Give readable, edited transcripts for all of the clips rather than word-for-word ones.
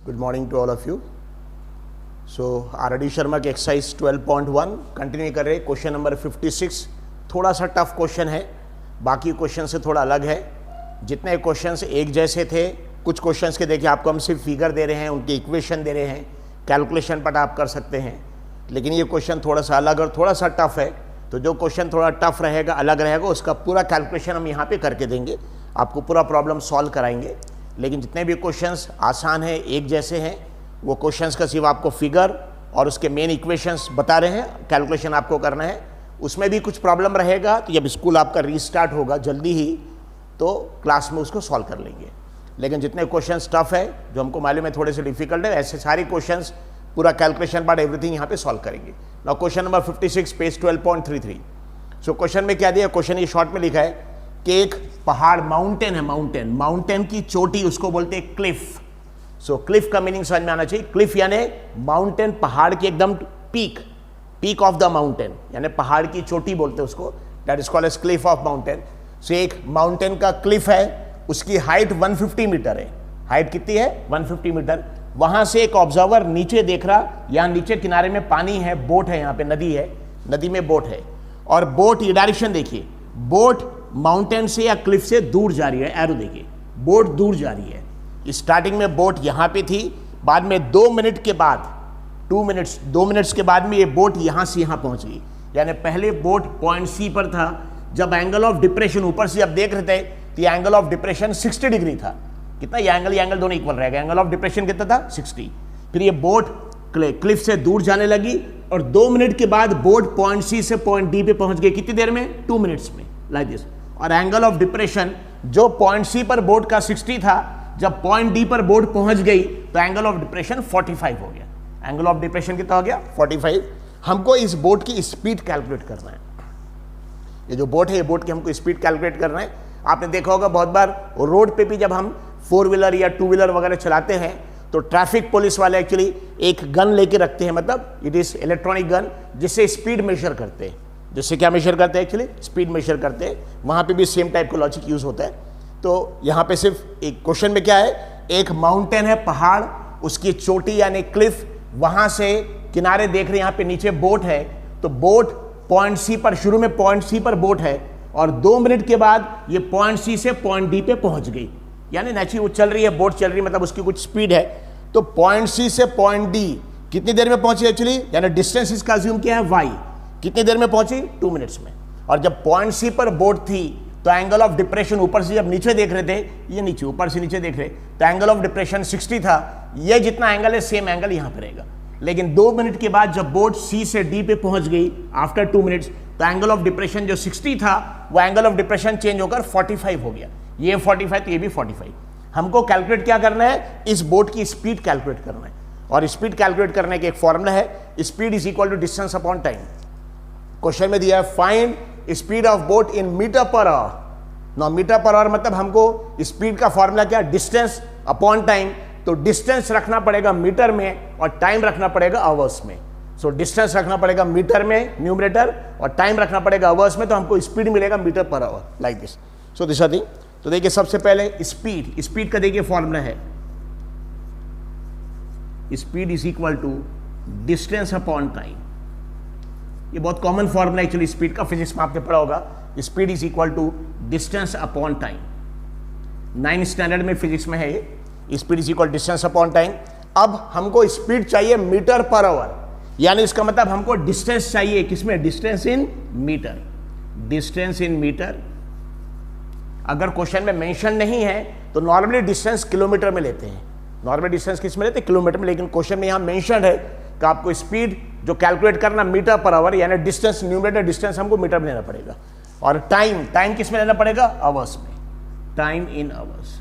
Good morning to all of you. So R.D. Sharma के exercise 12.1 continue कर रहे हैं. क्वेश्चन नंबर 56 थोड़ा सा टफ क्वेश्चन है, बाकी क्वेश्चन से थोड़ा अलग है. जितने क्वेश्चंस एक जैसे थे, कुछ क्वेश्चंस के देखिए आपको हम सिर्फ फिगर दे रहे हैं, उनके इक्वेशन दे रहे हैं, कैलकुलेशन पर आप कर सकते हैं. लेकिन ये क्वेश्चन थोड़ा सा अलग और थोड़ा सा टफ है. तो जो क्वेश्चन थोड़ा टफ रहेगा, अलग रहेगा, उसका पूरा कैलकुलेशन हम यहाँ पे करके देंगे, आपको पूरा प्रॉब्लम सॉल्व कराएंगे. लेकिन जितने भी क्वेश्चंस आसान हैं, एक जैसे हैं, वो क्वेश्चंस का सिर्फ आपको फिगर और उसके मेन इक्वेशंस बता रहे हैं, कैलकुलेशन आपको करना है. उसमें भी कुछ प्रॉब्लम रहेगा, तो जब स्कूल आपका रीस्टार्ट होगा जल्दी ही, तो क्लास में उसको सॉल्व कर लेंगे. लेकिन जितने क्वेश्चंस टफ है, जो हमको मालूम है थोड़े से डिफिकल्ट है, ऐसे सारे क्वेश्चंस पूरा कैलकुलेशन पार्ट एवरीथिंग यहाँ पे सॉल्व करेंगे. Now question number 56 page 12.33. So question में क्या दिया, क्वेश्चन ये शॉर्ट में लिखा है कि एक पहाड़, माउंटेन है, माउंटेन की चोटी, उसको बोलते हैं क्लिफ. सो क्लिफ का मीनिंग समझ में आना चाहिए. क्लिफ यानी माउंटेन, पहाड़ की एकदम पीक ऑफ द माउंटेन, यानी पहाड़ की चोटी बोलते हैं उसको. That is called edge cliff of mountain. So एक माउंटेन का क्लिफ है, उसकी हाइट 150 मीटर है. हाइट कितनी है? 150 मीटर. वहां से एक ऑब्जर्वर नीचे देख रहा, यहाँ नीचे किनारे में पानी है, बोट है, यहाँ पे नदी है, नदी में बोट है, और बोट ये डायरेक्शन देखिए, बोट माउंटेन से या क्लिफ से दूर जा रही है. एरो देखिए, बोट दूर जा रही है. स्टार्टिंग में बोट यहाँ पे थी, बाद में 2 मिनट के बाद, 2 मिनट्स के बाद में ये बोट यहाँ से यहाँ पहुँच गई. यानी पहले बोट पॉइंट सी पर था. जब एंगल ऑफ डिप्रेशन ऊपर से जब देख रहे थे, तो ये एंगल ऑफ डिप्रेशन 60 डिग्री था. कितना? ये एंगल दोनों इक्वल रहेगा. एंगल ऑफ डिप्रेशन कितना था? 60. फिर ये बोट क्लिफ से दूर जाने लगी, और 2 मिनट के बाद बोट पॉइंट सी से पॉइंट डी पे पहुंच गई. कितनी देर में? 2 मिनट्स में, लाइक दिस. और एंगल ऑफ डिप्रेशन जो पॉइंट सी पर बोट का 60 था, जब पॉइंट डी पर बोट पहुंच गई, तो एंगल ऑफ डिप्रेशन 45 हो गया. एंगल ऑफ डिप्रेशन कितना हो गया? 45. हमको इस बोट की स्पीड कैलकुलेट करना है. ये जो बोट है, ये बोट की हमको स्पीड कैलकुलेट करना है. आपने देखा होगा बहुत बार रोड पे भी जब हम 4 व्हीलर या 2 व्हीलर वगैरह चलाते हैं, तो ट्रैफिक पुलिस वाले एक्चुअली एक गन लेके रखते हैं, मतलब इट इज इलेक्ट्रॉनिक गन, जिससे स्पीड मेजर करते हैं. जिससे क्या मेजर करते हैं? एक्चुअली स्पीड मेजर करते हैं. वहाँ पे भी सेम टाइप का लॉजिक यूज होता है. तो यहाँ पे सिर्फ एक क्वेश्चन में क्या है, एक माउंटेन है, पहाड़, उसकी चोटी यानी क्लिफ, वहां से किनारे देख रहे हैं, यहाँ पे नीचे बोट है. तो बोट पॉइंट सी पर, शुरू में पॉइंट सी पर बोट है, और 2 मिनट के बाद ये पॉइंट सी से पॉइंट डी पे पहुंच गई. यानी नेचुरली वो चल रही है, बोट चल रही है, मतलब उसकी कुछ स्पीड है. तो पॉइंट सी से पॉइंट डी कितनी देर में पहुंची एक्चुअली, यानी डिस्टेंस इसका अज्यूम किया है वाई. कितनी देर में पहुंची? 2 मिनट्स में. और जब पॉइंट सी पर बोट थी, तो एंगल ऑफ डिप्रेशन ऊपर से जब नीचे देख रहे थे, ये नीचे, ऊपर से नीचे देख रहे, तो एंगल ऑफ डिप्रेशन 60 था. ये जितना एंगल है, सेम एंगल यहां पर रहेगा. लेकिन 2 मिनट के बाद जब बोट सी से डी पे पहुंच गई आफ्टर 2 मिनट्स, तो एंगल ऑफ डिप्रेशन जो 60 था, वो एंगल ऑफ डिप्रेशन चेंज होकर 45 हो गया. ये 45 तो ये भी 45. हमको कैलकुलेट क्या करना है? इस बोट की स्पीड कैलकुलेट करना है. और स्पीड कैलकुलेट करने के एक फॉर्मूला है, speed is equal to distance upon time. Question में दिया है find speed of boat in meter पर आवर. नो, मीटर पर आवर मतलब हमको स्पीड का फॉर्मूला क्या? Distance upon time. तो डिस्टेंस रखना पड़ेगा मीटर में, और टाइम रखना पड़ेगा आवर्स में. सो डिस्टेंस रखना पड़ेगा मीटर में, न्यूमरेटर, और टाइम रखना पड़ेगा आवर्स में, तो हमको स्पीड मिलेगा मीटर पर hour, like this. So this are thing. तो देखिए सबसे पहले स्पीड का देखिए फॉर्मूला है, speed is equal to distance upon time. ये बहुत कॉमन फॉर्मूला एक्चुअली स्पीड का, फिजिक्स में आपने पढ़ा होगा. Speed is equal to distance upon time. 9th standard में फिजिक्स में है ये. Speed is equal distance upon time. अब हमको स्पीड चाहिए मीटर पर आवर, यानी इसका मतलब हमको डिस्टेंस चाहिए किसमें? Distance in meter. Distance in meter अगर क्वेश्चन में मेंशन नहीं है, तो नॉर्मली डिस्टेंस किलोमीटर में लेते हैं. नॉर्मली डिस्टेंस किस में लेते हैं? किलोमीटर में. लेकिन क्वेश्चन में यहां मेंशन है कि आपको स्पीड जो कैलकुलेट करना मीटर पर आवर, यानी डिस्टेंस, न्यूमरेटर डिस्टेंस हमको मीटर में लेना पड़ेगा. और टाइम किस में लेना पड़ेगा? आवर्स में. Time in hours.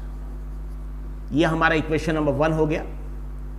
ये हमारा इक्वेशन नंबर 1 हो गया.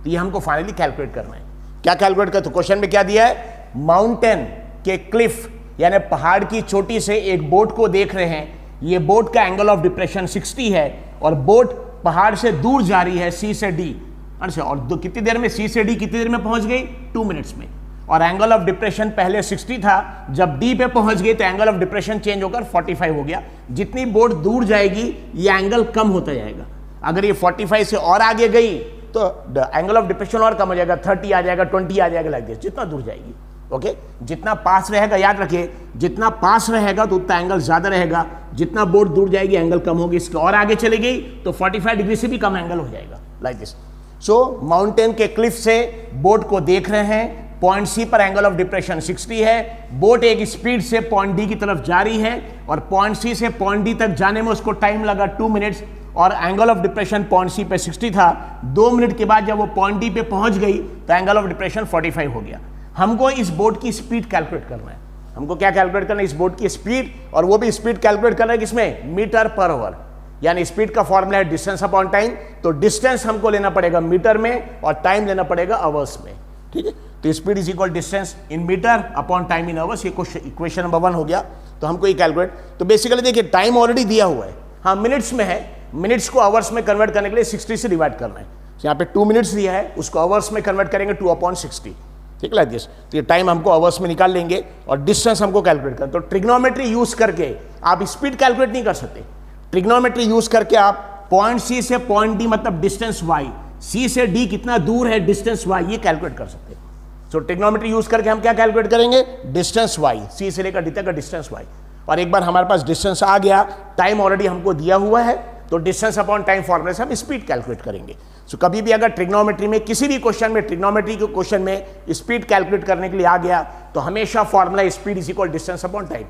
तो ये हमको फाइनली कैलकुलेट करना है. क्या कैलकुलेट कर? तो क्वेश्चन में क्या दिया है? माउंटेन के क्लिफ यानी पहाड़ की चोटी से एक बोट को देख रहे हैं. ये बोट का एंगल ऑफ डिप्रेशन 60 है, और बोट पहाड़ से दूर जा रही है, सी से डी. अच्छा, और कितनी देर में? सी से डी कितनी देर में पहुंच गई? 2 मिनट्स में. और एंगल ऑफ डिप्रेशन पहले 60 था, जब डी पे पहुंच गई तो एंगल ऑफ डिप्रेशन चेंज होकर 45 हो गया. जितनी बोट दूर जाएगी, ये एंगल कम होता जाएगा. अगर ये 45 से और आगे गई तो एंगल ऑफ डिप्रेशन और कम हो जाएगा, 30 आ जाएगा, 20 आ जाएगा, लाइक दिस, जितना दूर जाएगी। ओके, जितना पास रहेगा, याद रखिए जितना पास रहेगा तो उतना एंगल ज्यादा रहेगा, जितना बोट दूर जाएगी एंगल कम होगी। इसके और आगे चली गई तो 45 डिग्री से भी कम एंगल हो जाएगा, लाइक दिस। सो माउंटेन के क्लिफ से बोट को देख रहे हैं, पॉइंट सी पर एंगल ऑफ डिप्रेशन 60 है, बोट एक स्पीड से पॉइंट डी की तरफ जा रही है और पॉइंट सी से पॉइंट डी तक जाने में उसको टाइम लगा 2 मिनट्स और angle of depression point C पे 60 था। 2 मिनट के बाद जब वो पॉइंट डी पे पहुंच गई तो एंगल ऑफ डिप्रेशन 45 हो गया। हमको इस बोट की स्पीड कैलकुलेट करना है। हमको क्या कैलकुलेट करना है? इस बोट की स्पीड, और वो भी स्पीड कैलकुलेट करना है किसमें? Metre per hour. यानी स्पीड का फॉर्मूला है डिस्टेंस अपॉन टाइम, तो डिस्टेंस हमको लेना पड़ेगा मीटर में और टाइम लेना पड़ेगा आवर्स में। ठीक है, तो speed is equal distance in meter upon time in hours. ये इक्वेशन नंबर 1 हो गया। तो हमको ये कैलकुलेट, तो बेसिकली देखिए टाइम ऑलरेडी दिया हुआ है, हाँ मिनट्स में है, मिनट्स को आवर्स में कन्वर्ट करने के लिए 60 से डिवाइड करना है। यहाँ पे 2 मिनट्स दिया है, उसको आवर्स में कन्वर्ट करेंगे 2/60। ठीक है, दिस, तो ये टाइम हमको आवर्स में निकाल लेंगे और डिस्टेंस हमको कैलकुलेट करना। तो ट्रिग्नोमेट्री यूज करके आप स्पीड कैलकुलेट नहीं कर सकते। ट्रिग्नोमेट्री यूज करके आप पॉइंट सी से पॉइंट डी मतलब डिस्टेंस वाई, सी से डी कितना दूर है डिस्टेंस वाई, ये कैलकुलेट कर सकते हैं। सो ट्रिग्नोमेट्री यूज करके हम क्या कैलकुलेट करेंगे? डिस्टेंस वाई, सी से लेकर डी तक का डिस्टेंस वाई। और एक बार हमारे पास डिस्टेंस आ गया, टाइम ऑलरेडी हमको दिया हुआ है, तो डिस्टेंस अपॉन टाइम फॉर्मूले से हम स्पीड कैलकुलेट करेंगे। सो कभी भी अगर ट्रिग्नोमेट्री में किसी भी क्वेश्चन में, ट्रिग्नोमेट्री के क्वेश्चन में स्पीड कैलकुलेट करने के लिए आ गया तो हमेशा formula speed is equal distance upon time.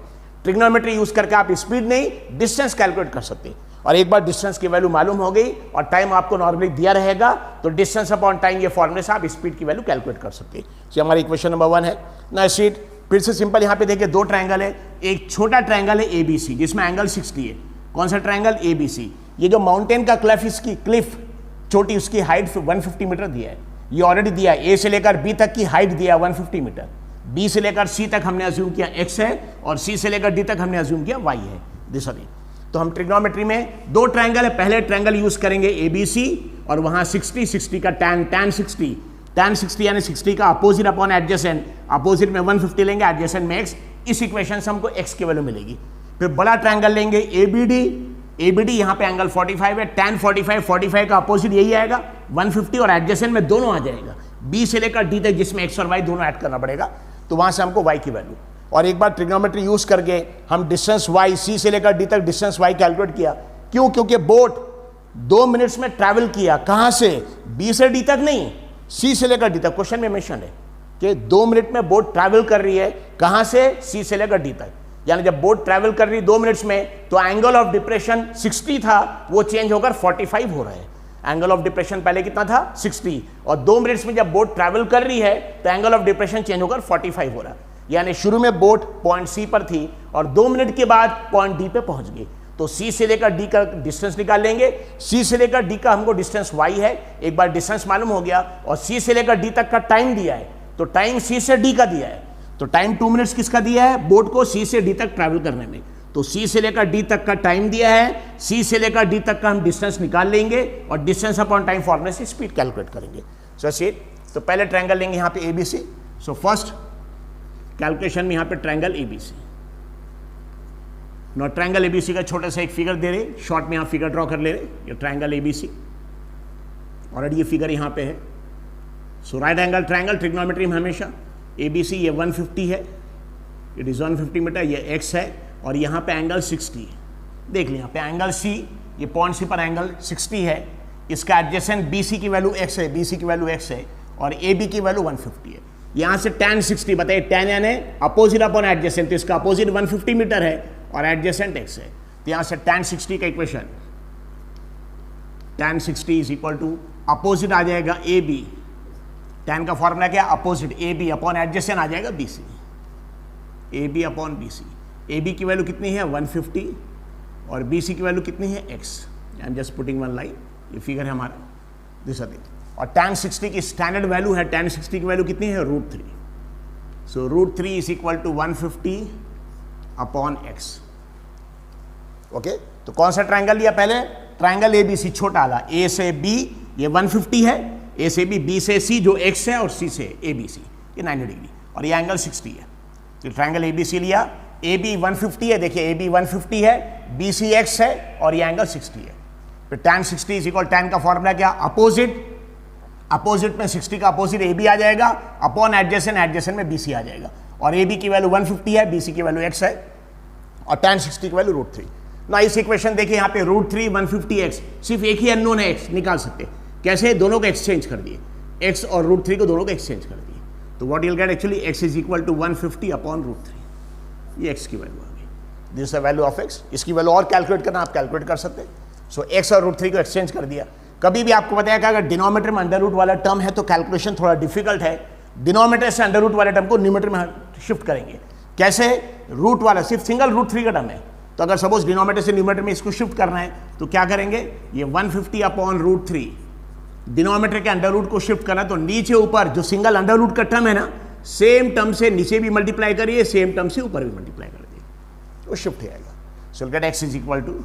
Trigonometry use करके आप स्पीड नहीं डिस्टेंस कैलकुलेट कर सकते। और एक बार डिस्टेंस की वैल्यू मालूम हो गई और टाइम आपको नॉर्मली दिया रहेगा तो डिस्टेंस अपॉन टाइम ये फॉर्मूले से आप स्पीड की वैल्यू कैलकुलेट कर सकते हैं। ये हमारी इक्वेशन नंबर 1 है ना। सीट फिर से सिंपल, यहाँ पे देखिए 2 ट्रायंगल है, एक छोटा ट्रायंगल है ABC जिसमें एंगल 60 है। कौन सा ट्रायंगल? ABC। ये जो माउंटेन का क्लिफ, इसकी क्लिफ छोटी, उसकी हाइट 150 मीटर दिया है, ये ऑलरेडी दिया है। A से लेकर B तक की हाइट दिया 150 मीटर, B से लेकर C तक हमने अज्यूम किया x है और C से लेकर D तक हमने अज्यूम किया y है। दिस सॉरी, तो हम ट्रिग्नोमेट्री में 2 ट्रायंगल है, पहले ट्रायंगल यूज करेंगे ABC और वहां 60 का tan 60 यानी 60 का अपोजिट अपॉन एडजेसेंट, अपोजिट में 150 लेंगे, एडजेसेंट में x। इस इक्वेशन से हमको x की वैल्यू मिलेगी। फिर बड़ा ट्रायंगल लेंगे ABD, यहाँ पे एंगल 45 है, tan 45 का अपोजिट यही आएगा 150 और एडजेसेंट में दोनों आ जाएगा, B से लेकर D तक जिसमें x और y दोनों ऐड करना पड़ेगा, तो वहां से हमको y की वैल्यू। और एक बार ट्रिग्नोमेट्री यूज करके हम डिस्टेंस y, C से लेकर D तक डिस्टेंस y कैलकुलेट किया। क्यों? क्योंकि बोट 2 मिनट्स में ट्रैवल किया, कहां से? B से D तक नहीं, C से लेकर D तक। क्वेश्चन में मेंशन है कि 2 मिनट में बोट ट्रैवल कर रही है, कहां से? C से लेकर D तक। यानी जब बोट ट्रैवल कर रही 2 मिनट्स में तो एंगल ऑफ डिप्रेशन 60 था, वो चेंज होकर 45 हो रहा है। एंगल ऑफ डिप्रेशन पहले कितना था? 60, और 2 मिनट्स में जब बोट ट्रैवल कर रही है तो एंगल ऑफ डिप्रेशन चेंज होकर 45 हो रहा है। यानी शुरू में बोट पॉइंट सी पर थी और 2 मिनट के बाद पॉइंट डी पे पहुंच गई। तो सी से लेकर डी का डिस्टेंस निकाल लेंगे। सी से लेकर डी का हमको डिस्टेंस y है, एक बार डिस्टेंस मालूम हो गया, और सी से लेकर डी तक का टाइम दिया है, तो टाइम सी से डी का दिया है, तो टाइम 2 मिनट्स किसका दिया है? बोट को सी से डी तक ट्रैवल करने में। तो सी से लेकर डी तक का टाइम दिया है, सी से लेकर डी तक का हम डिस्टेंस निकाल लेंगे और डिस्टेंस अपॉन टाइम फॉर्मूले से स्पीड कैलकुलेट करेंगे। सो सी, तो पहले ट्रायंगल लेंगे यहाँ पे ABC। सो फर्स्ट कैलकुलेशन में यहाँ पे triangle ABC। No triangle ABC का छोटा सा एक फिगर दे रहे, शॉर्ट में यहाँ फिगर ड्रॉ कर ले रहे, ये ट्रायंगल ABC ऑलरेडी ये फिगर यहाँ पे है। सो राइट एंगल ट्रायंगल ट्रिग्नोमेट्री में हमेशा ABC ये 150 है, इट इज 150 मीटर, ये x है और यहाँ पे एंगल 60 है। देख लिया यहाँ पे एंगल C, ये पॉइंट C पर एंगल 60 है, इसका एडजेसेंट BC की वैल्यू x है, BC की वैल्यू x है और AB की वैल्यू 150 है। यहाँ से tan 60 बताइए, tan यानी अपोजिट अपॉन एडजेसेंट, तो इसका अपोजिट 150 मीटर है और एडजेसेंट x है, तो यहाँ से tan 60 का equation, tan 60 is equal to opposite आ जाएगा AB, tan का फॉर्मूला क्या? अपोजिट AB अपॉन एडजेसेंट आ जाएगा BC, AB upon BC। AB की वैल्यू कितनी है? 150 और BC की वैल्यू कितनी है? x। I am just putting one line, ये फिगर है हमारा, दिस थिंग। और tan 60 की स्टैंडर्ड वैल्यू है, tan 60 की वैल्यू कितनी है? √3। So √3 is equal to 150 upon x। Okay, तो कौन सा ट्रायंगल लिया पहले? ट्रायंगल ABC छोटा वाला, A से B ये 150 है, A से B से C जो x है और C से ABC ये 90 डिग्री और ये एंगल 60 है। तो ट्रायंगल ABC लिया, AB 150 है, देखिए AB 150 है, BC x है और ये एंगल 60 है। फिर tan 60 इज इक्वल, tan का फॉर्मूला क्या? अपोजिट अपोजिट में 60 का अपोजिट ए बी आ जाएगा, अपॉन एडजेसेंट, एडजेसेंट में बी सी आ जाएगा, और ए बी की वैल्यू 150 है, बी सी की वैल्यू x है, और tan 60 की वैल्यू √3। ना इस इक्वेशन देखिए यहाँ पे √3 150x, सिर्फ एक ही अननोन है x, निकाल सकते कैसे, दोनों को एक्सचेंज कर दिए, x और √3 को दोनों को एक्सचेंज कर दिए, तो what you will get actually x is equal to 150 अपॉन √3, ये x की वैल्यू आ गई, this the value of x। इसकी वैल्यू और कैलकुलेट करना आप कैलकुलेट कर सकते हैं। सो x और √3 को एक्सचेंज कर दिया। कभी भी आपको बताया कि अगर डिनोमिनेटर में अंडर रूट वाला टर्म है तो कैलकुलेशन थोड़ा डिफिकल्ट है, डिनोमिनेटर से अंडर रूट वाले टर्म को न्यूमरेटर में शिफ्ट करेंगे। कैसे, रूट वाला सिर्फ सिंगल √3 का टर्म है, तो अगर सपोज डिनोमिनेटर से न्यूमरेटर में इसको शिफ्ट करना है तो क्या करेंगे, ये 150 अपॉन √3 डिनोमिनेटर के अंडर रूट को शिफ्ट करना, तो नीचे ऊपर जो सिंगल अंडर रूट का टर्म है ना, सेम टर्म से नीचे भी मल्टीप्लाई करिए, सेम टर्म से ऊपर भी मल्टीप्लाई कर दिए, तो शिफ्ट हो जाएगा। So will get x is equal to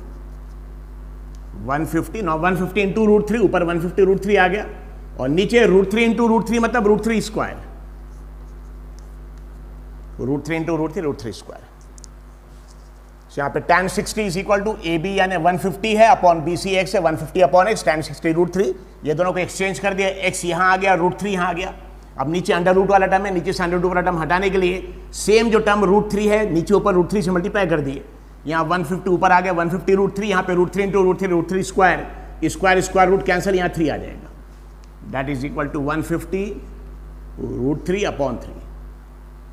150, now 150 into √3, ऊपर 150 √3 आ गया, और नीचे √3 इंटू √3 मतलब √3 स्क्वायर, √3 इंटू √3 स्क्वायर। यहाँ पे tan 60 is equal to A B यानी 150 है अपॉन बी सी एक्स है, 150 अपॉन एक्स, tan 60 √3, ये दोनों को एक्सचेंज कर दिया, x यहाँ आ गया, √3 यहाँ आ गया। अब नीचे अंडर रूट वाला टर्म है, नीचे से अंडर रूट वाला टर्म हटाने के लिए सेम जो टर्म √3 है नीचे ऊपर √3 से मल्टीप्लाई कर दिए, यहाँ 150 ऊपर आ गया, 150 √3, यहाँ पे √3 into √3 square, square root cancel, यहाँ 3 आ जाएगा, that is equal to 150 √3 upon 3।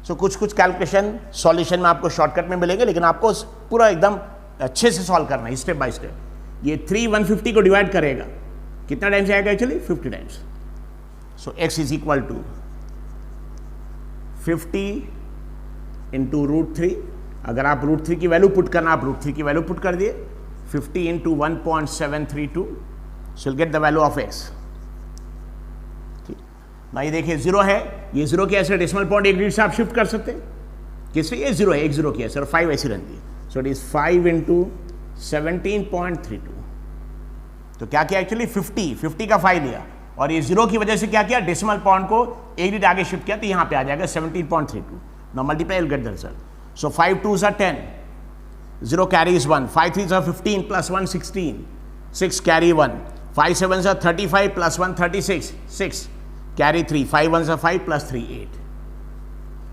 So कुछ कैलकुलेशन सॉल्यूशन में आपको शॉर्टकट में मिलेंगे, लेकिन आपको पूरा एकदम अच्छे से सॉल्व करना है स्टेप बाय स्टेप। ये 3 150 को डिवाइड करेगा, कितना टाइम्स आएगा actually, 50 times. So x is equal to 50 into √3, अगर आप √3 की वैल्यू पुट करना, आप √3 की वैल्यू पुट कर दिए, 50 into 1.732, so will get the value of x। ठीक ना, ये देखिए 0 है, ये 0 की ऐसे डेसिमल पॉइंट एक डिजिट से आप शिफ्ट कर सकते हैं, किससे, ये 0 है, एक 0 की ऐसे, और 5 ऐसी रहती है, सो इट इज 5 इंटू 17.32। तो क्या किया एक्चुअली, 50 का 5 लिया, और ये 0 की वजह से क्या किया, डेसिमल पॉइंट को एक डिजिट आगे शिफ्ट किया, तो यहाँ पे आ जाएगा 17.32। Now multiply, will get the result. So 5 2s are 10, 0 carries 1, 5 3s are 15 plus 1 16, 6 carry 1, 5 7s are 35 plus 1 36, 6 carry 3, 5 1s are 5 plus 3 8।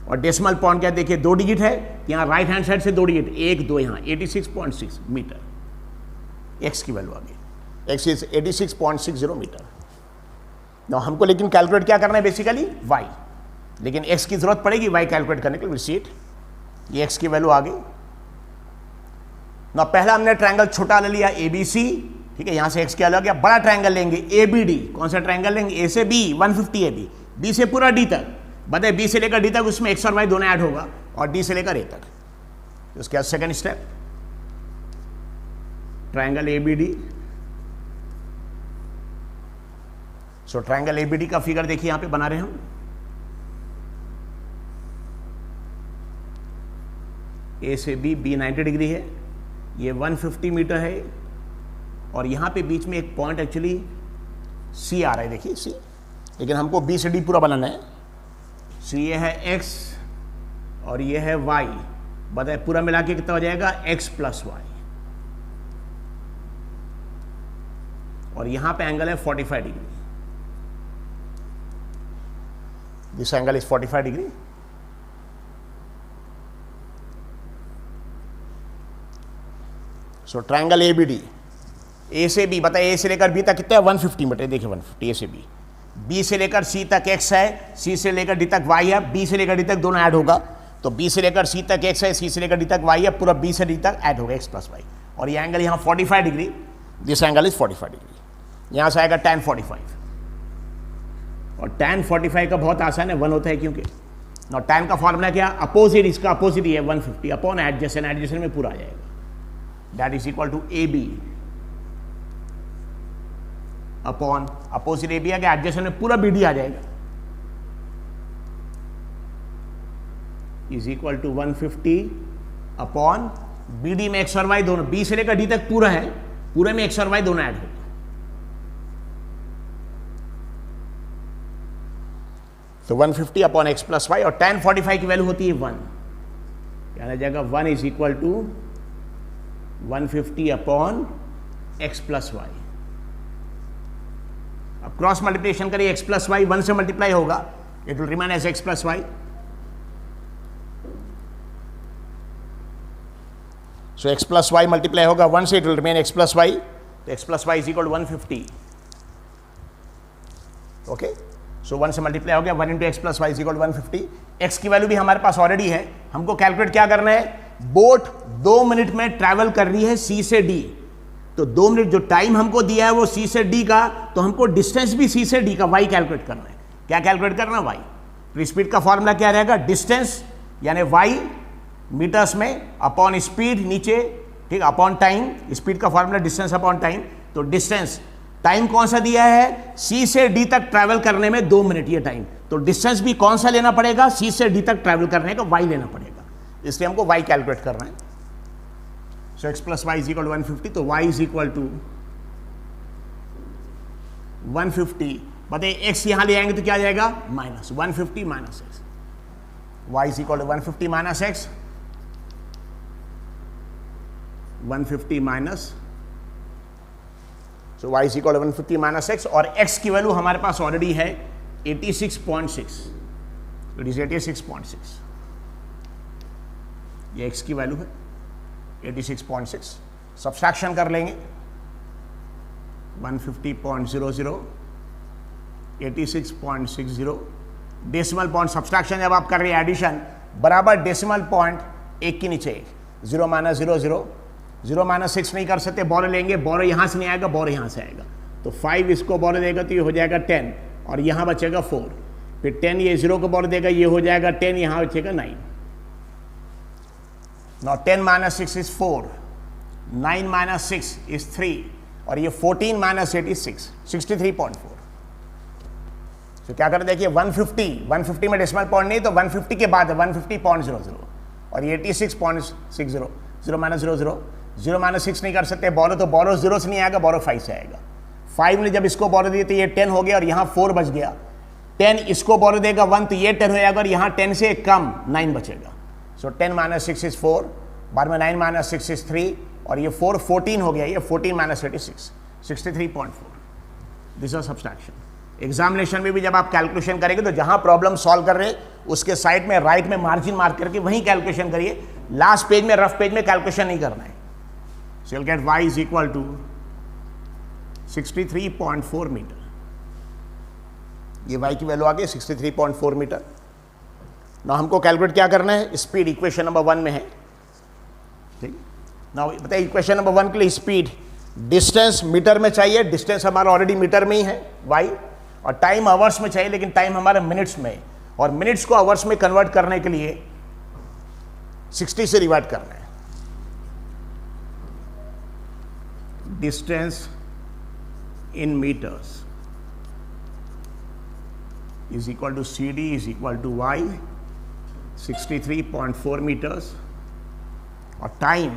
और डेसिमल पॉइंट क्या देखिए, 2 डिजिट है, यहाँ राइट हैंड साइड से 2 डिजिट, 1 2 यहाँ 86.6 मीटर, x की वैल्यू आ गई, x इज 86.60 मीटर। now हमको लेकिन कैलकुलेट क्या करना है, बेसिकली y, लेकिन x की जरूरत पड़ेगी y कैलकुलेट करने के लिए, विल सी इट। ये x की वैल्यू आ गई ना, पहला हमने ट्रायंगल छोटा ले लिया ABC, ठीक है, यहां से x क्या लग गया, बड़ा ट्रायंगल लेंगे ABD, कौन सा ट्रायंगल लेंगे, A से B 150 AB, B से पूरा D तक, बताए B से लेकर D तक, उसमें x और y दोनों ऐड होगा, और D से लेकर A तक। तो उसके बाद सेकंड स्टेप, ट्रायंगल ABD। सो ट्रायंगल ABD का फिगर देखिए यहां पे बना रहे हम, ए से बी 90 डिग्री है, ये 150 मीटर है, और यहाँ पे बीच में एक पॉइंट एक्चुअली सी आ रहा है, देखिए सी, लेकिन हमको बी से डी पूरा बनाना है। सी ये है x और ये है y, बताए पूरा मिला के कितना हो जाएगा, x प्लस y, और यहाँ पे एंगल है 45 degree, this angle is 45 degree. So triangle ABD, ए से बी, बताइए ए से लेकर बी तक कितना है, 150 मीटर, देखिए 150 ए से बी, बी से लेकर सी तक x है, सी से लेकर डी तक y है, बी से लेकर डी तक दोनों ऐड होगा, तो बी से लेकर सी तक x है, सी से लेकर डी तक y है, पूरा बी से डी तक ऐड होगा, x प्लस y, और ये एंगल यहाँ 45 degree, this angle is 45 degree, यहाँ से आएगा tan 45, और tan 45 का बहुत आसान है, 1 होता है क्योंकि, और tan का फॉर्मूला क्या, अपोजिट, इसका अपोजिट ही है 150 अपॉन एडजेसेंट, एडजेसेंट में पूरा आ जाएगा, that is equal to AB upon opposite AB आ गया, एडजेसेंट में पूरा BD आ जाएगा, is equal to 150 upon BD में x और y दोनों, B से लेकर D तक पूरा है, पूरे में x और y दोनों ऐड होगा, तो 150 अपॉन x प्लस y, और tan 45 की वैल्यू होती है 1, क्या आ जाएगा, 1 is equal to 150 upon x plus y, अब क्रॉस मल्टीप्लिकेशन करिए, x प्लस वाई 1 से मल्टीप्लाई होगा, it will remain as x plus Y. So x plus Y multiply होगा 1 से, it will remain x plus Y. तो x plus Y is equal to 150. Okay, so 1 से multiply हो गया, 1 into X plus Y is equal to 150. x की value भी हमारे पास ऑलरेडी है. हमको कैलकुलेट क्या करना है, बोट 2 मिनट में ट्रैवल कर रही है C से D. तो 2 मिनट जो टाइम हमको दिया है वो C से D का, तो हमको डिस्टेंस भी C से D का y कैलकुलेट करना है. क्या कैलकुलेट करना है, y. तो स्पीड का फॉर्मूला क्या रहेगा, डिस्टेंस यानी y मीटर्स में अपॉन स्पीड नीचे, ठीक, अपॉन टाइम. स्पीड का फॉर्मूला डिस्टेंस अपॉन टाइम. तो डिस्टेंस, टाइम कौन सा दिया है, C से D तक ट्रैवल करने में 2 मिनट ये टाइम. तो डिस्टेंस भी कौन सा लेना पड़ेगा, C से D तक ट्रैवल करने का y लेना पड़ेगा. इसलिए हमको y कैलकुलेट करना है. So x plus Y is equal to 150. तो y इज इक्वल टू 150. बताइए x यहां ले आएंगे तो क्या आ जाएगा, minus 150 minus x. y is equal to 150 minus x, 150 minus. So y is equal to 150 minus x. और x की वैल्यू हमारे पास ऑलरेडी है 86.6. It is 86.6. ये x की वैल्यू है 86.6. सब्सट्रैक्शन कर लेंगे, 150.00, 86.60. डेसिमल पॉइंट सब्सट्रैक्शन जब आप कर रहे हैं, एडिशन बराबर डेसिमल पॉइंट एक के नीचे एक. 0 माइनस 0 0, 0 माइनस 6 नहीं कर सकते, बोरो लेंगे, बोरो यहां से नहीं आएगा, बोरो यहां से आएगा. तो 5 इसको बोरो देगा तो ये हो जाएगा 10, और यहां बचेगा 4. फिर 10 ये 0 को बोरो देगा, ये हो जाएगा 10, यहां बचेगा 9. Now 10 minus 6 is 4, 9 minus 6 is 3, और ये 14 minus 8 is 6, 63.4. तो क्या करें, देखिए 150 में डेसिमल पॉइंट नहीं, तो 150 के बाद है 150.00, और ये 86.60. 0 माइनस 0 0, 0 माइनस 6 नहीं कर सकते, बोरो तो बोरो 0 से नहीं आएगा, बोरो 5 से आएगा. 5 ने जब इसको बोरो दिए तो ये 10 हो गया, और यहाँ 4 बच गया. 10 इसको बोरो देगा 1, तो ये 10 हो जाएगा, और यहाँ 10 से कम 9 बचेगा. सो 10 माइनस 6 इज 4, बाद में 9 माइनस 6 इज 3, और ये 4 14 हो गया, ये 14 minus 86, 63.4. This is subtraction. Examination में भी जब आप कैलकुलेशन करेंगे तो जहां प्रॉब्लम सॉल्व कर रहे हैं उसके साइड में राइट में मार्जिन मार्क करके वहीं कैलकुलेशन करिए. लास्ट पेज में, रफ पेज में कैलकुलेशन नहीं करना है. So you will get y is equal to 63.4 meter. ये y की वैल्यू आ गई 63.4 मीटर. ना हमको कैलकुलेट क्या करना है, स्पीड इक्वेशन नंबर 1 में है. ठीक, ना बताइए इक्वेशन नंबर 1 के लिए स्पीड, डिस्टेंस मीटर में चाहिए, डिस्टेंस हमारा ऑलरेडी मीटर में ही है y, और टाइम आवर्स में चाहिए, लेकिन टाइम हमारा मिनट्स में है, और मिनट्स को आवर्स में कन्वर्ट करने के लिए 60 से डिवाइड करना है. Distance in metres is equal to CD is equal to y, 63.4 metres, और time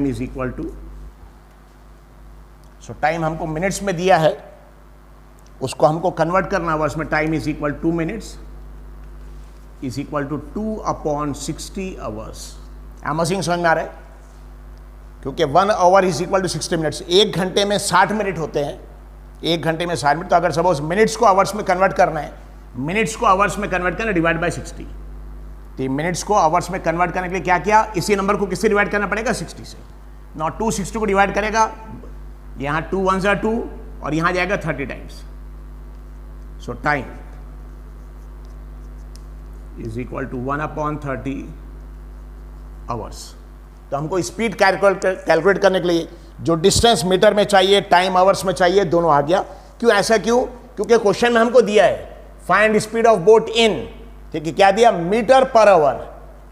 is equal to, so time हमको मिनट्स में दिया है, उसको हमको कन्वर्ट करना आवर्स में. Time is equal 2 minutes is equal to 2/60 hours. एमसिंग समझ में आ रहा है, क्योंकि 1 hour is equal to 60 minutes. 1 घंटे में 60 मिनट होते हैं, 1 घंटे में 60 मिनट. तो अगर सपोज मिनट्स को आवर्स में कन्वर्ट करना है, मिनट्स को आवर्स में कन्वर्ट करना, डिवाइड बाय 60. तो मिनट्स को आवर्स में कन्वर्ट करने के लिए क्या किया, इसी नंबर को किससे डिवाइड करना पड़ेगा, 60 से. नॉट 260 को डिवाइड करेगा, यहाँ 2 1s are 2, और यहाँ जाएगा 30 times. So time is equal to 1/30 hours. तो हमको स्पीड कैलकुलेट करने के लिए जो डिस्टेंस मीटर में चाहिए, टाइम आवर्स में चाहिए, दोनों आ गया. क्यों ऐसा, क्यों, क्योंकि क्वेश्चन में हमको दिया है फाइंड स्पीड ऑफ बोट इन, ठीक है, क्या दिया, मीटर पर आवर.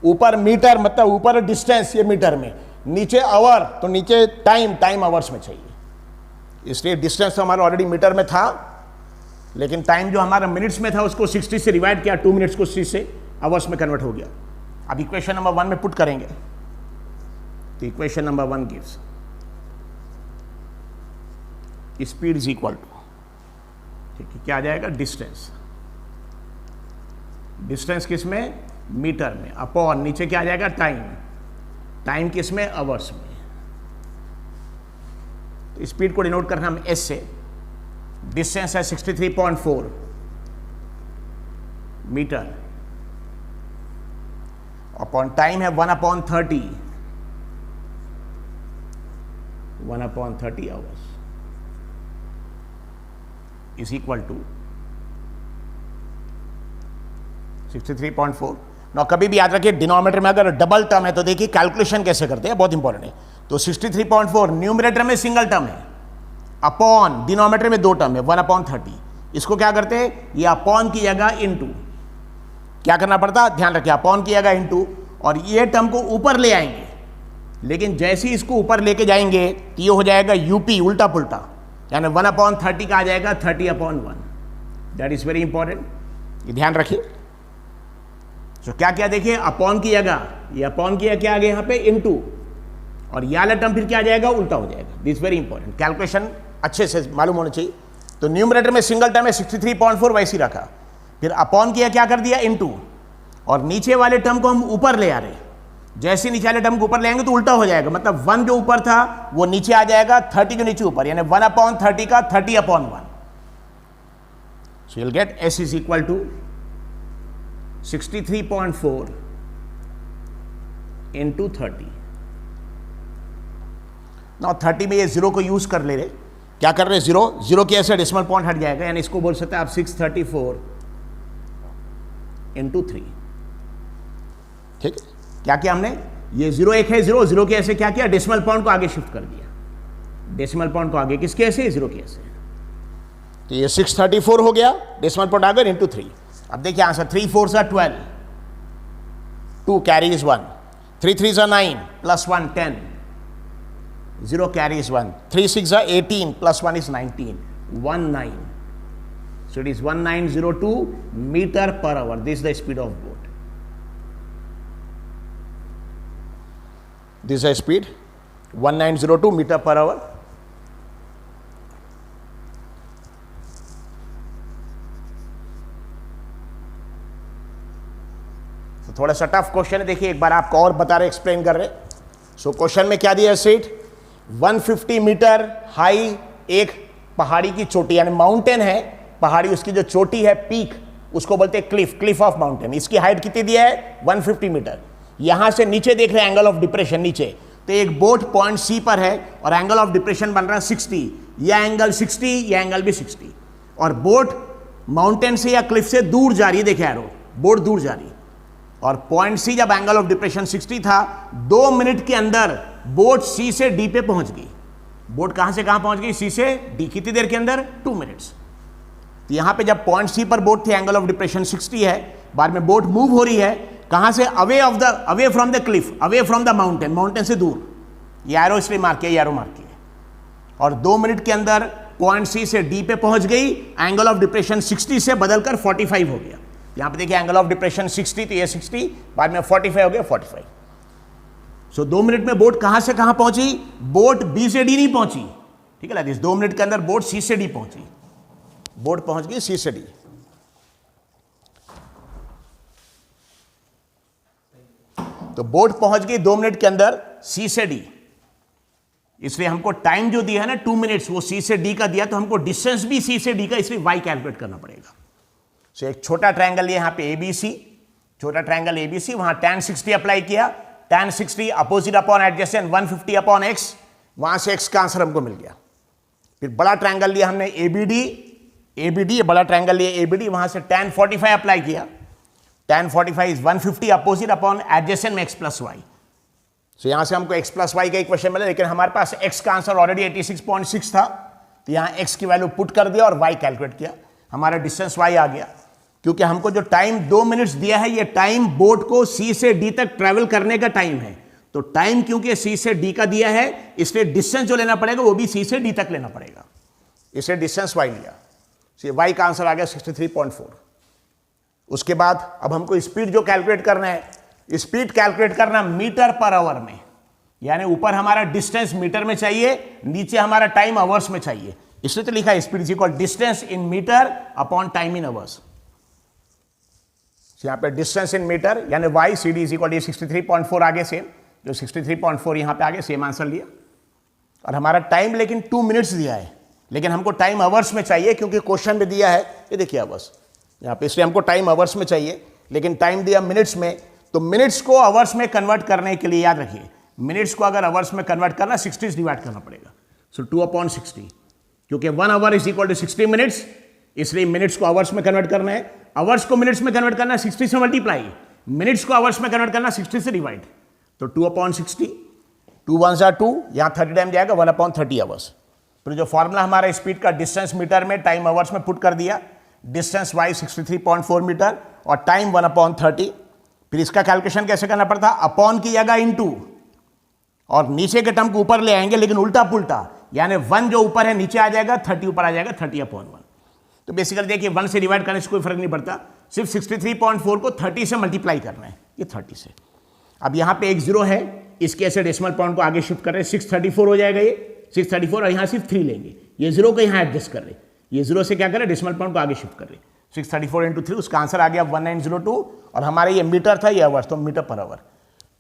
ऊपर मीटर मतलब ऊपर डिस्टेंस, ये मीटर में, नीचे आवर, तो नीचे टाइम आवर्स में चाहिए. इसलिए डिस्टेंस तो हमारा ऑलरेडी मीटर में था, लेकिन टाइम जो हमारा मिनट्स में था उसको 60 से डिवाइड किया, 2 मिनट्स को 60 से आवर्स में कन्वर्ट हो गया. अब इक्वेशन नंबर 1 में पुट करेंगे, तो equation number 1 gives speed is equal to, ठीक है, क्या आ जाएगा, डिस्टेंस. डिस्टेंस किस में, मीटर में, अपॉन नीचे क्या आ जाएगा, टाइम. टाइम किस में, आवर्स में. तो स्पीड को डिनोट करना हम एस से, डिस्टेंस है 63.4 मीटर, अपॉन टाइम है 1/30, 1/30 आवर्स इज इक्वल टू 63.4। ना कभी भी याद रखिए डिनोमिनेटर में अगर डबल टर्म है तो देखिए कैलकुलेशन कैसे करते हैं, बहुत इंपॉर्टेंट है। तो 63.4 न्यूमरेटर में सिंगल टर्म है, अपॉन डिनोमिनेटर में दो टर्म है 1/30। इसको क्या करते हैं, ये अपॉन की जगह इनटू, क्या करना पड़ता, ध्यान रखिए अपॉन की जगह इनटू, और ये टर्म को ऊपर ले आएंगे, लेकिन जैसे ही इसको ऊपर लेके जाएंगे तो ये हो जाएगा यूपी, उल्टा पुल्टा, यानी 1/30 का आ जाएगा 30/1। दैट इज वेरी इंपॉर्टेंट, ये ध्यान रखिए। तो क्या क्या देखिए, अपॉन की जगह ये अपॉन की क्या आ गया यहाँ पे इनटू, और ये वाला टर्म फिर क्या आ जाएगा, उल्टा हो जाएगा। दिस वेरी इंपॉर्टेंट, कैलकुलेशन अच्छे से मालूम होना चाहिए। तो न्यूमरेटर में सिंगल टर्म है 63.4 वैसे ही रखा, फिर अपॉन किया, क्या कर दिया इनटू, और नीचे वाले टर्म को हम ऊपर ले आ रहे, जैसे नीचे वाले टर्म को ऊपर ले आएंगे तो उल्टा हो जाएगा, मतलब 1 जो ऊपर था वो नीचे आ जाएगा, 30 जो नीचे ऊपर, यानी 1/30 का 30/1। So you will get s is equal to 63.4 into 30। ना 30 में ये जीरो को यूज कर ले रहे, क्या कर रहे, जीरो, जीरो की ऐसे डेसिमल पॉइंट हट जाएगा, यानी इसको बोल सकते हैं आप 634 इंटू 3। ठीक है, क्या किया हमने, ये जीरो एक है, जीरो जीरो के ऐसे क्या किया, डेसिमल पॉइंट को आगे शिफ्ट कर दिया, डेसिमल पॉइंट को आगे किसके ऐसे, जीरो के ऐसे। तो ये 634 हो गया, डेसिमल पॉइंट आगे इंटू 3। अब देखिए answer, 3 4s are 12, 2 carries 1, 3 3s are 9 plus 1 10, 0 carries 1, 3 6s are 18 plus 1 is 19, 19. So it is 1902 meter per hour. This is the speed of boat. This is the speed 1902 meter per hour. तो थोड़ा सा tough question है, देखिए एक बार आपको और बता रहे, एक्सप्लेन कर रहे। सो क्वेश्चन में क्या दिया है, सीट 150 मीटर हाई एक पहाड़ी की चोटी, यानी माउंटेन है पहाड़ी, उसकी जो चोटी है पीक, उसको बोलते हैं क्लिफ, क्लिफ ऑफ माउंटेन। इसकी हाइट कितनी दिया है, 150 मीटर। यहां से नीचे देख रहे हैं एंगल ऑफ डिप्रेशन नीचे, तो एक बोट पॉइंट सी पर है और एंगल ऑफ डिप्रेशन बन रहा है 60, यह एंगल 60, यह एंगल भी 60, और बोट माउंटेन से या क्लिफ से दूर जा रही है, देखिए एरो, बोट दूर जा रही है, और पॉइंट सी जब एंगल ऑफ डिप्रेशन 60 था, 2 मिनट के अंदर बोट सी से डी पे पहुंच गई। बोट कहां से कहां पहुंच गई, सी से डी, कितनी देर के अंदर, 2 मिनट्स। तो यहां पे जब पॉइंट सी पर बोट थी, एंगल ऑफ डिप्रेशन 60 है, बाद में बोट मूव हो रही है, कहां से, away from the Cliff, away from the mountain, mountain से दूर, ये एरो इसलिए मार्क किया, एरो मार्क किया, और 2 मिनट के अंदर पॉइंट सी से डी पे पहुंच गई, एंगल ऑफ डिप्रेशन 60 से बदलकर 45 हो गया। यहां पे देखिए एंगल ऑफ डिप्रेशन 60, तो ये 60, बाद में 45 हो गया, 45। सो 2 मिनट में बोट कहां से कहां पहुंची, बोट बी से डी नहीं पहुंची, ठीक है ना, 2 मिनट के अंदर बोट सी से डी पहुंची, बोट पहुंच गई सी से डी। तो बोट पहुंच गई 2 मिनट के अंदर सी से डी, इसलिए हमको टाइम जो दिया है ना 2 मिनट्स, वो सी से डी का दिया, तो हमको डिस्टेंस भी सी से डी का, इसलिए वाई कैलकुलेट करना पड़ेगा। सो एक छोटा ट्रायंगल लिया यहां पे एबीसी, छोटा ट्रायंगल एबीसी, वहां tan 60 अप्लाई किया, tan 60 opposite upon adjacent 150 upon x, वहां से एक्स का आंसर हमको मिल गया। फिर बड़ा ट्रायंगल लिया हमने एबीडी, एबीडी बड़ा ट्रायंगल लिया एबीडी, वहां से tan 45 अप्लाई किया, tan 45 is 150 opposite upon adjacent में x प्लस वाई। सो यहां से हमको x प्लस वाई का इक्वेशन मिला, लेकिन हमारे पास x का आंसर ऑलरेडी 86.6 था, तो यहां x की वैल्यू पुट कर दिया और y कैलकुलेट किया, हमारा डिस्टेंस y आ गया। क्योंकि हमको जो टाइम 2 मिनट्स दिया है, ये टाइम बोट को सी से डी तक ट्रेवल करने का टाइम है, तो टाइम क्योंकि सी से डी का दिया है, इसलिए डिस्टेंस जो लेना पड़ेगा वो भी सी से डी तक लेना पड़ेगा, इसलिए डिस्टेंस y लिया, y का आंसर आ गया 63.4। उसके बाद अब हमको स्पीड जो कैलकुलेट करना है, स्पीड कैलकुलेट करना मीटर पर आवर में, यानी ऊपर हमारा डिस्टेंस मीटर में चाहिए, नीचे हमारा टाइम आवर्स में चाहिए, इसलिए तो लिखा है speed is equal distance in meter upon time in hours. यहां पे डिस्टेंस इन मीटर यानी y C D is equal 63.4 आगे सेम, जो 63.4 यहां पे आगे सेम आंसर लिया। और हमारा टाइम लेकिन 2 मिनट्स दिया है, लेकिन हमको टाइम आवर्स में चाहिए क्योंकि क्वेश्चन में दिया है, ये देखिए आवर्स यहाँ पे, इसलिए हमको टाइम आवर्स में चाहिए, लेकिन टाइम दिया मिनट्स में। तो मिनट्स को आवर्स में कन्वर्ट करने के लिए याद रखिए, मिनट्स को अगर आवर्स में कन्वर्ट करना 60 से डिवाइड करना पड़ेगा। सो 2/60, क्योंकि 1 hour is equal to 60 minutes, इसलिए मिनट्स को आवर्स में कन्वर्ट करना है। आवर्स को मिनट्स में कन्वर्ट करना 60 से मल्टीप्लाई, मिनट्स को आवर्स में कन्वर्ट करना 60 से डिवाइड। तो 2/60, 2 1 2, यहाँ 30 टाइम जाएगा 1/30 आवर्स। फिर जो फॉर्मूला हमारा स्पीड का डिस्टेंस मीटर में टाइम आवर्स में पुट कर दिया, डिस्टेंस वाई 63.4 मीटर और टाइम 1/30। फिर इसका कैलकुलेशन कैसे करना पड़ता, अपॉन की जगह इनटू, और नीचे के टर्म को ऊपर ले आएंगे लेकिन उल्टा पुल्टा, यानी 1 जो ऊपर है नीचे आ जाएगा, 30 ऊपर आ जाएगा, 30/1। तो बेसिकली देखिए 1 से डिवाइड करने से कोई फर्क नहीं पड़ता, सिर्फ 63.4 को 30 से मल्टीप्लाई करना है, ये 30 से। अब यहाँ पे एक 0 है, इसके ऐसे डेसिमल पॉइंट को आगे शिफ्ट कर रहे हैं, 634 हो जाएगा ये 634, और यहाँ सिर्फ 3 लेंगे, ये 0 को यहाँ एडजस्ट कर रहे, ये 0 से क्या करें, डेसिमल पॉइंट को आगे शिफ्ट कर रहे, 634 × 3, उसका आंसर आ गया 1902, और हमारे ये मीटर था, ये आवर्स, तो मीटर पर आवर।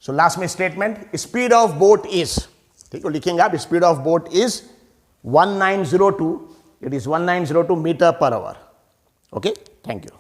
सो लास्ट में statement, speed of boat is, ठीक है लिखेंगे आप, speed of boat is 1902, it is 1902 meter per hour. Okay, thank you.